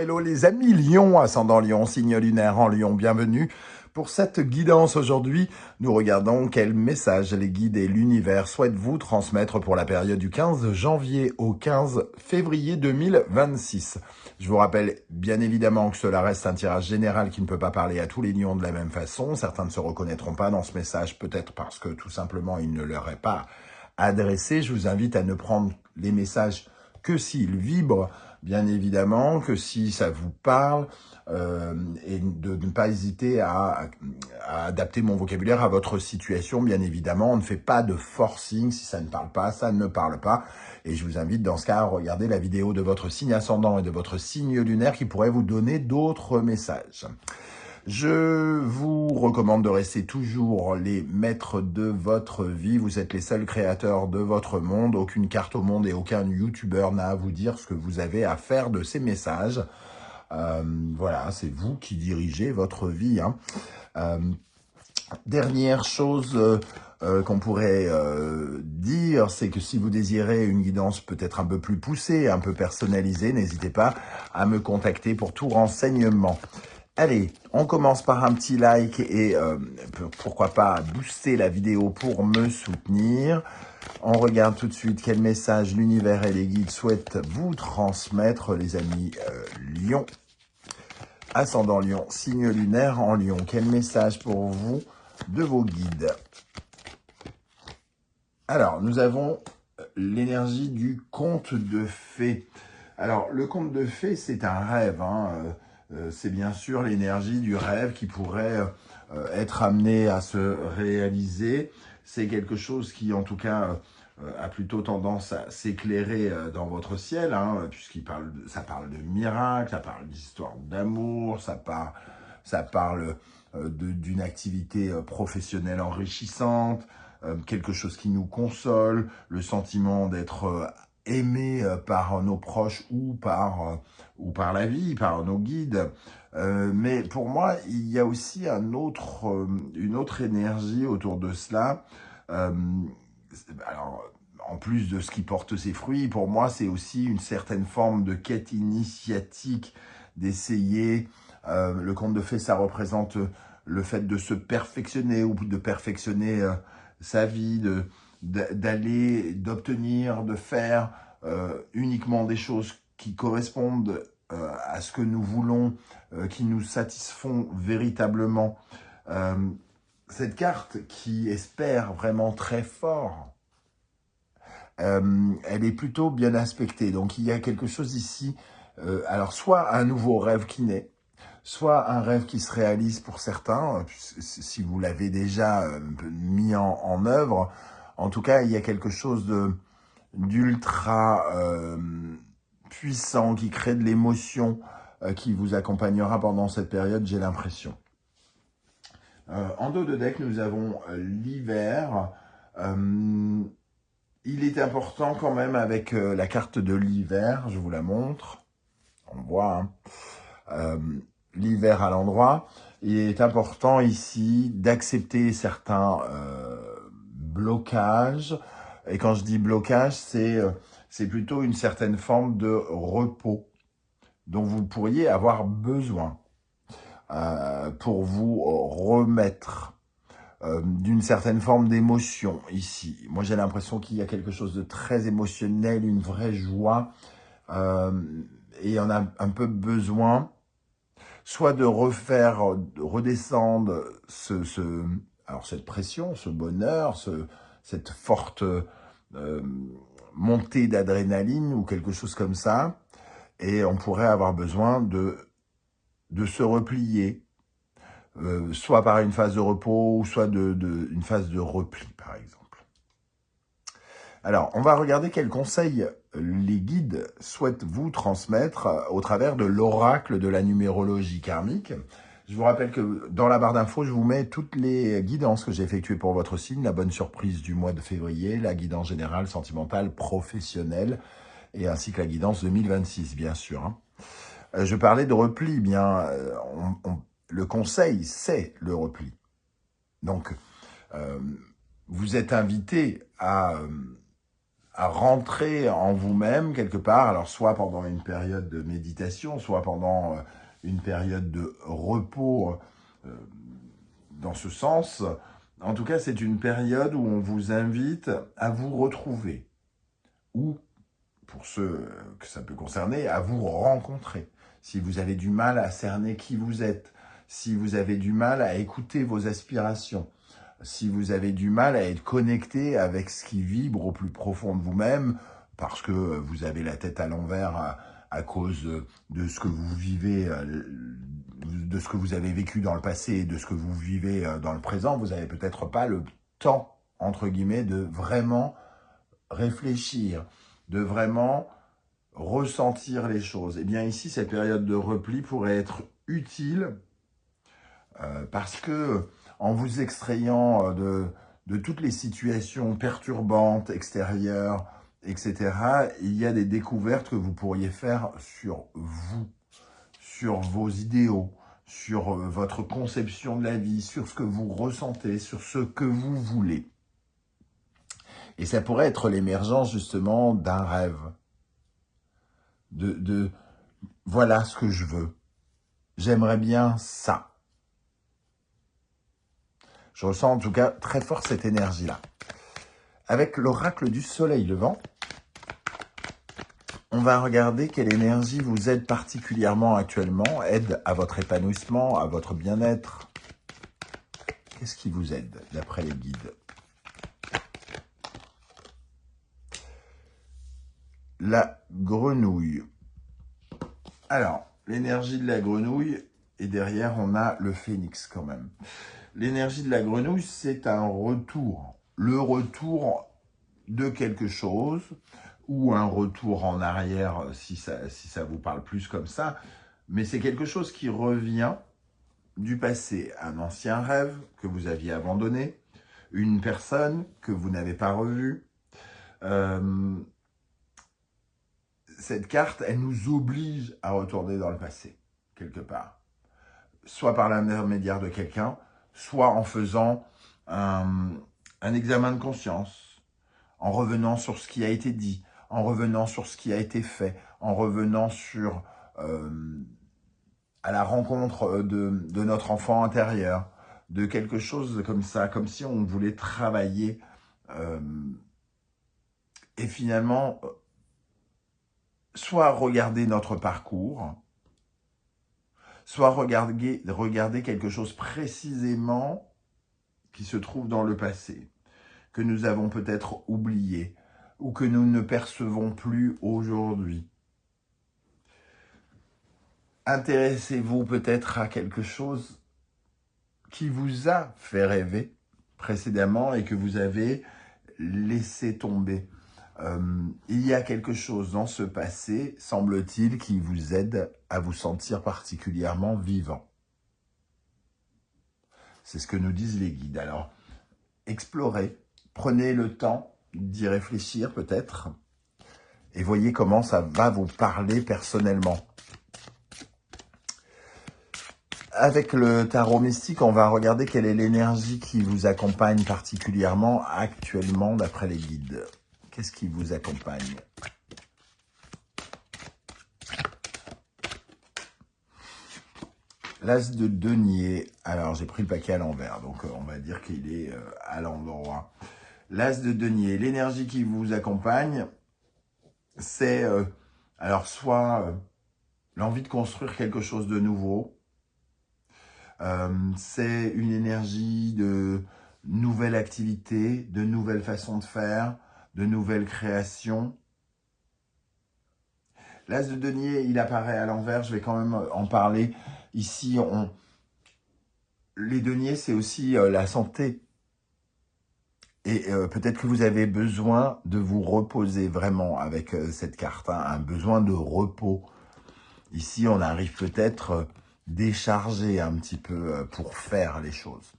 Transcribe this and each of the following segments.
hello les amis Lion, ascendant Lion, signe lunaire en Lion, bienvenue. Pour cette guidance aujourd'hui, nous regardons quel message les guides et l'univers souhaitent vous transmettre pour la période du 15 janvier au 15 février 2026. Je vous rappelle bien évidemment que cela reste un tirage général qui ne peut pas parler à tous les lions de la même façon. Certains ne se reconnaîtront pas dans ce message, peut-être parce que tout simplement il ne leur est pas adressé. Je vous invite à ne prendre les messages que s'ils vibrent, bien évidemment, que si ça vous parle, et de ne pas hésiter à adapter mon vocabulaire à votre situation, bien évidemment. On ne fait pas de forcing, si ça ne parle pas, ça ne parle pas. Et je vous invite dans ce cas à regarder la vidéo de votre signe ascendant et de votre signe lunaire qui pourrait vous donner d'autres messages. Je vous recommande de rester toujours les maîtres de votre vie. Vous êtes les seuls créateurs de votre monde. Aucune carte au monde et aucun youtubeur n'a à vous dire ce que vous avez à faire de ces messages. Voilà, c'est vous qui dirigez votre vie. Dernière chose qu'on pourrait dire, c'est que si vous désirez une guidance peut-être un peu plus poussée, un peu personnalisée, n'hésitez pas à me contacter pour tout renseignement. Allez, on commence par un petit like et pourquoi pas booster la vidéo pour me soutenir. On regarde tout de suite quel message l'univers et les guides souhaitent vous transmettre, les amis Lion. Ascendant Lion, signe lunaire en Lion. Quel message pour vous de vos guides? Alors, nous avons l'énergie du conte de fées. Alors, le conte de fées, c'est un rêve, c'est bien sûr l'énergie du rêve qui pourrait être amené à se réaliser. C'est quelque chose qui, en tout cas, a plutôt tendance à s'éclairer dans votre ciel, ça parle de miracles, ça parle d'histoire d'amour, ça parle d'une activité professionnelle enrichissante, quelque chose qui nous console, le sentiment d'être aimé par nos proches ou par la vie, par nos guides. Mais pour moi, il y a aussi une autre énergie autour de cela. Alors, en plus de ce qui porte ses fruits, pour moi, c'est aussi une certaine forme de quête initiatique, d'essayer. Le conte de fées, ça représente le fait de se perfectionner ou de perfectionner sa vie, d'aller, d'obtenir, de faire uniquement des choses qui correspondent à ce que nous voulons, qui nous satisfont véritablement. Cette carte qui espère vraiment très fort, elle est plutôt bien aspectée. Donc il y a quelque chose ici, alors soit un nouveau rêve qui naît, soit un rêve qui se réalise pour certains, si vous l'avez déjà mis en œuvre. En tout cas, il y a quelque chose d'ultra puissant qui crée de l'émotion qui vous accompagnera pendant cette période, j'ai l'impression. En dos de deck, nous avons l'hiver. Il est important quand même avec la carte de l'hiver, je vous la montre. On voit l'hiver à l'endroit. Il est important ici d'accepter certains blocages. Et quand je dis blocage, c'est plutôt une certaine forme de repos dont vous pourriez avoir besoin pour vous remettre d'une certaine forme d'émotion ici. Moi, j'ai l'impression qu'il y a quelque chose de très émotionnel, une vraie joie, et on a un peu besoin soit de redescendre alors cette pression, ce bonheur, cette forte montée d'adrénaline ou quelque chose comme ça, et on pourrait avoir besoin de se replier, soit par une phase de repos, ou soit une phase de repli, par exemple. Alors, on va regarder quels conseils les guides souhaitent vous transmettre au travers de l'oracle de la numérologie karmique. Je vous rappelle que dans la barre d'infos, je vous mets toutes les guidances que j'ai effectuées pour votre signe, la bonne surprise du mois de février, la guidance générale, sentimentale, professionnelle, et ainsi que la guidance 2026, bien sûr. Je parlais de repli, le conseil, c'est le repli. Donc, vous êtes invité à à rentrer en vous-même quelque part, alors soit pendant une période de méditation, soit pendant une période de repos dans ce sens. En tout cas, c'est une période où on vous invite à vous retrouver, ou, pour ceux que ça peut concerner, à vous rencontrer. Si vous avez du mal à cerner qui vous êtes, si vous avez du mal à écouter vos aspirations, si vous avez du mal à être connecté avec ce qui vibre au plus profond de vous-même, parce que vous avez la tête à l'envers à cause de ce que vous vivez, de ce que vous avez vécu dans le passé et de ce que vous vivez dans le présent, vous n'avez peut-être pas le temps, entre guillemets, de vraiment réfléchir, de vraiment ressentir les choses. Eh bien ici, cette période de repli pourrait être utile parce que en vous extrayant de toutes les situations perturbantes, extérieures, etc., il y a des découvertes que vous pourriez faire sur vous, sur vos idéaux, sur votre conception de la vie, sur ce que vous ressentez, sur ce que vous voulez. Et ça pourrait être l'émergence justement d'un rêve, de voilà ce que je veux. J'aimerais bien ça. Je ressens en tout cas très fort cette énergie-là. Avec l'oracle du soleil levant, on va regarder quelle énergie vous aide particulièrement actuellement, aide à votre épanouissement, à votre bien-être. Qu'est-ce qui vous aide d'après les guides? La grenouille. Alors, l'énergie de la grenouille, et derrière on a le phénix quand même. L'énergie de la grenouille, c'est un retour. Le retour de quelque chose, ou un retour en arrière, si ça vous parle plus comme ça. Mais c'est quelque chose qui revient du passé. Un ancien rêve que vous aviez abandonné, une personne que vous n'avez pas revue. Cette carte, elle nous oblige à retourner dans le passé, quelque part. Soit par l'intermédiaire de quelqu'un, soit en faisant un examen de conscience, en revenant sur ce qui a été dit, en revenant sur ce qui a été fait, en revenant sur à la rencontre de notre enfant intérieur, de quelque chose comme ça, comme si on voulait travailler et finalement soit regarder notre parcours, soit regarder quelque chose précisément qui se trouve dans le passé, que nous avons peut-être oublié ou que nous ne percevons plus aujourd'hui. Intéressez-vous peut-être à quelque chose qui vous a fait rêver précédemment et que vous avez laissé tomber. Il y a quelque chose dans ce passé, semble-t-il, qui vous aide à vous sentir particulièrement vivant. C'est ce que nous disent les guides. Alors, explorez, prenez le temps d'y réfléchir peut-être, et voyez comment ça va vous parler personnellement. Avec le tarot mystique, on va regarder quelle est l'énergie qui vous accompagne particulièrement actuellement d'après les guides. Qu'est-ce qui vous accompagne? L'as de denier. Alors, j'ai pris le paquet à l'envers, donc on va dire qu'il est à l'endroit. L'as de denier. L'énergie qui vous accompagne, c'est alors soit l'envie de construire quelque chose de nouveau. C'est une énergie de nouvelles activités, de nouvelles façons de faire, de nouvelles créations. L'as de denier, il apparaît à l'envers, je vais quand même en parler. Ici, les deniers, c'est aussi la santé. Et peut-être que vous avez besoin de vous reposer vraiment avec cette carte, hein, un besoin de repos. Ici, on arrive peut-être déchargé un petit peu pour faire les choses.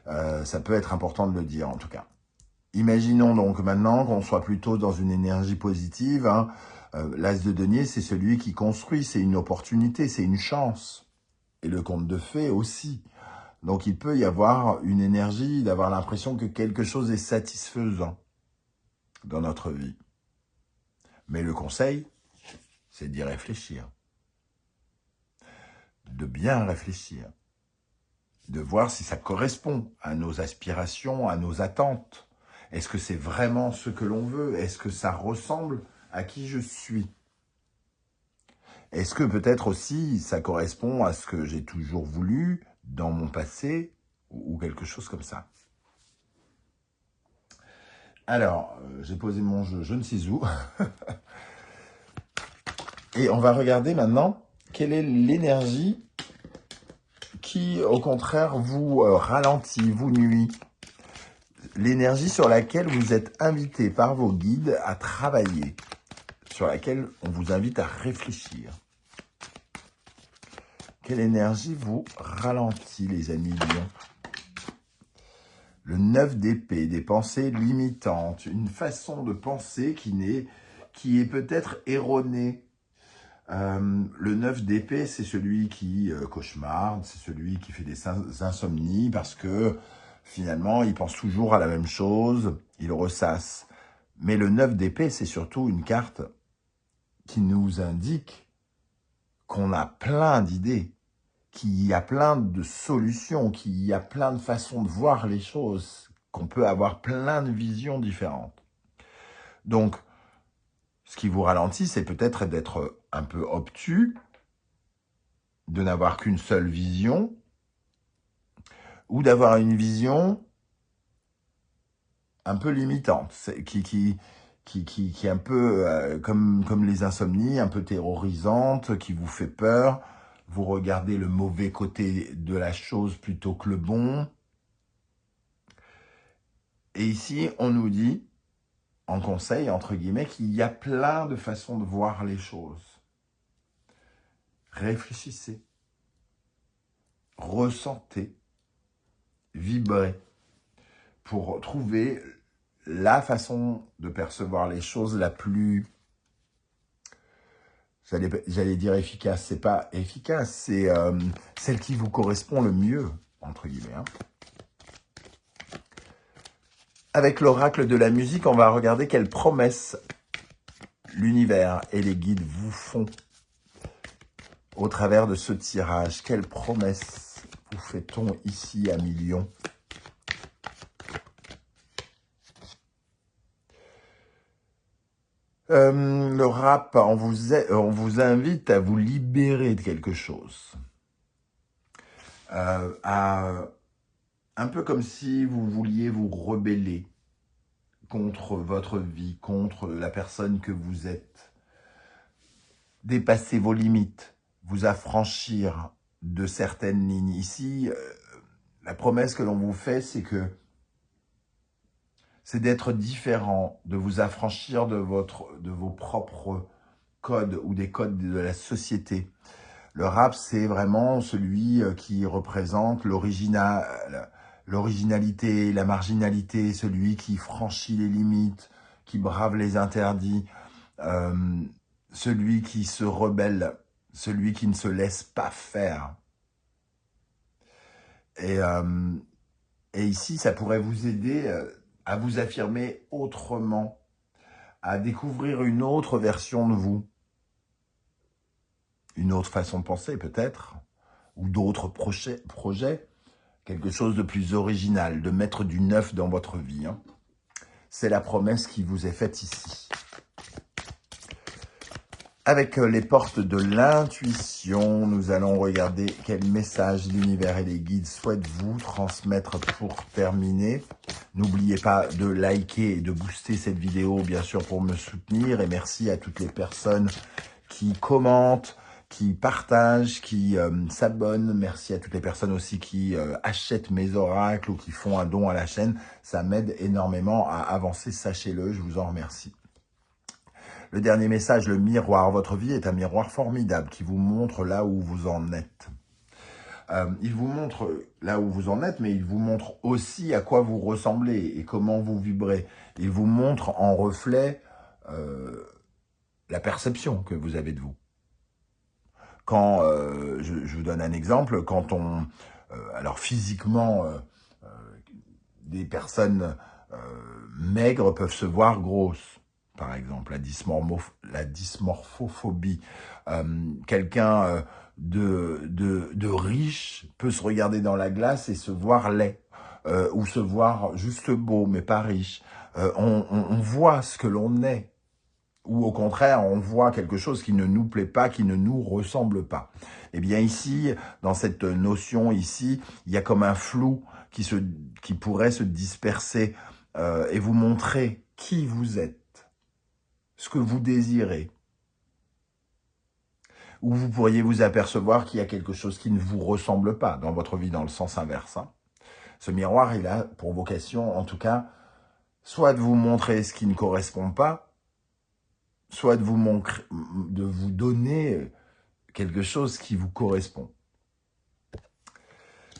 Ça peut être important de le dire en tout cas. Imaginons donc maintenant qu'on soit plutôt dans une énergie positive. Hein. L'as de denier, c'est celui qui construit, c'est une opportunité, c'est une chance. Et le conte de fées aussi. Donc il peut y avoir une énergie d'avoir l'impression que quelque chose est satisfaisant. dans notre vie. Mais le conseil, c'est d'y réfléchir. De bien réfléchir. De voir si ça correspond à nos aspirations, à nos attentes. Est-ce que c'est vraiment ce que l'on veut? Est-ce que ça ressemble à qui je suis? Est-ce que peut-être aussi ça correspond à ce que j'ai toujours voulu dans mon passé ou quelque chose comme ça? Alors, j'ai posé mon jeu je ne sais où. Et on va regarder maintenant quelle est l'énergie qui, au contraire, vous ralentit, vous nuit. L'énergie sur laquelle vous êtes invité par vos guides à travailler, sur laquelle on vous invite à réfléchir. Quelle énergie vous ralentit, les amis lions? Le 9 d'épée, des pensées limitantes, une façon de penser qui est peut-être erronée. Le 9 d'épée, c'est celui qui cauchemarde, c'est celui qui fait des insomnies parce que finalement, il pense toujours à la même chose, il ressasse. Mais le 9 d'épée, c'est surtout une carte qui nous indique qu'on a plein d'idées, qu'il y a plein de solutions, qu'il y a plein de façons de voir les choses, qu'on peut avoir plein de visions différentes. Donc, ce qui vous ralentit, c'est peut-être d'être un peu obtus, de n'avoir qu'une seule vision, ou d'avoir une vision un peu limitante, qui est un peu comme les insomnies, un peu terrorisante, qui vous fait peur. Vous regardez le mauvais côté de la chose plutôt que le bon. Et ici, on nous dit, en conseil, entre guillemets, qu'il y a plein de façons de voir les choses. Réfléchissez, ressentez, vibrez, pour trouver la façon de percevoir les choses la plus, j'allais dire efficace, c'est pas efficace, c'est celle qui vous correspond le mieux, entre guillemets. Hein. Avec l'oracle de la musique, on va regarder quelles promesses l'univers et les guides vous font au travers de ce tirage. Quelles promesses vous fait-on ici à Millions? Le rap, on vous invite à vous libérer de quelque chose. Un peu comme si vous vouliez vous rebeller contre votre vie, contre la personne que vous êtes. Dépasser vos limites, vous affranchir de certaines lignes. Ici, la promesse que l'on vous fait, c'est d'être différent, de vous affranchir de vos propres codes ou des codes de la société. Le rap, c'est vraiment celui qui représente l'originalité, la marginalité, celui qui franchit les limites, qui brave les interdits, celui qui se rebelle, celui qui ne se laisse pas faire. Et ici, ça pourrait vous aider à vous affirmer autrement, à découvrir une autre version de vous, une autre façon de penser peut-être, ou d'autres projets, quelque chose de plus original, de mettre du neuf dans votre vie. Hein. C'est la promesse qui vous est faite ici. Avec les portes de l'intuition, nous allons regarder quel message l'univers et les guides souhaitent vous transmettre pour terminer. N'oubliez pas de liker et de booster cette vidéo, bien sûr, pour me soutenir. Et merci à toutes les personnes qui commentent, qui partagent, qui s'abonnent. Merci à toutes les personnes aussi qui achètent mes oracles ou qui font un don à la chaîne. Ça m'aide énormément à avancer, sachez-le, je vous en remercie. Le dernier message, le miroir. Votre vie est un miroir formidable qui vous montre là où vous en êtes. Il vous montre là où vous en êtes, mais il vous montre aussi à quoi vous ressemblez et comment vous vibrez. Il vous montre en reflet la perception que vous avez de vous. Quand, je vous donne un exemple, quand alors physiquement, des personnes maigres peuvent se voir grosses, par exemple, la dysmorphophobie. Quelqu'un de riche peut se regarder dans la glace et se voir laid, ou se voir juste beau, mais pas riche. On voit ce que l'on est, ou au contraire, on voit quelque chose qui ne nous plaît pas, qui ne nous ressemble pas. Eh bien ici, dans cette notion ici, il y a comme un flou qui pourrait se disperser et vous montrer qui vous êtes, ce que vous désirez. Ou vous pourriez vous apercevoir qu'il y a quelque chose qui ne vous ressemble pas dans votre vie, dans le sens inverse. Ce miroir, il a pour vocation, en tout cas, soit de vous montrer ce qui ne correspond pas, soit de vous donner quelque chose qui vous correspond.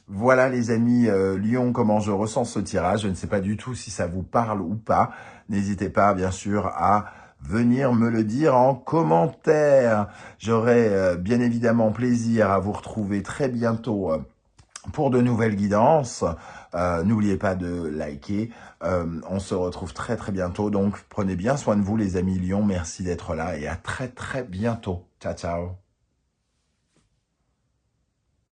Voilà les amis Lion, comment je ressens ce tirage. Je ne sais pas du tout si ça vous parle ou pas. N'hésitez pas bien sûr à venir me le dire en commentaire. J'aurai bien évidemment plaisir à vous retrouver très bientôt pour de nouvelles guidances. N'oubliez pas de liker. On se retrouve très très bientôt. Donc prenez bien soin de vous les amis Lions. Merci d'être là et à très très bientôt. Ciao ciao.